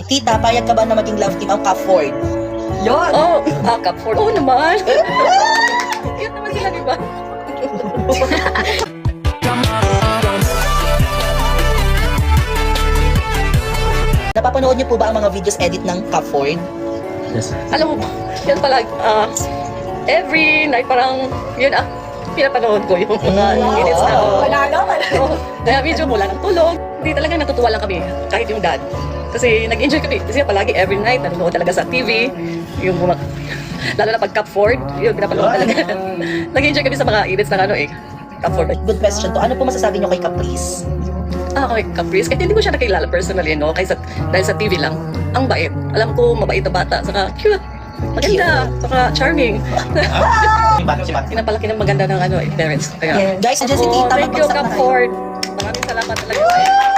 Tita, payag ka ba na maging love team ang Cap4? Yun! Oh, Cap4. Oo naman. Cute naman sila, di ba? Napapanood niyo po ba ang mga videos edit ng Cap4? Yes. Alam mo, yan pala, every night parang, yun pinapanood ko yung mga edits na. Wala naman. Kaya medyo mula ng tulog. Hindi talaga natutuwa lang kami, kahit yung dad. Kasi nag-enjoy kami. Kasi palagi every night, nanonood talaga sa TV. Yung lalo na pag Cap4, yun, pinapanood talaga. Nag-enjoy kami sa mga edits ng Cap4. Good question to. Ano po masasabi niyo kay Caprice? Okay, Caprice. Kahit hindi ko siya nakilala personally, no? Dahil sa TV lang. Ang bait. Alam ko, mabait na bata. Saka cute. Maganda. Saka charming. Pinapalaki ng maganda ng parents. Kaya, Guys, andyan si Tita. thank you, Magbagsak na kayo. Cap4. Maraming salamat talaga sa'yo.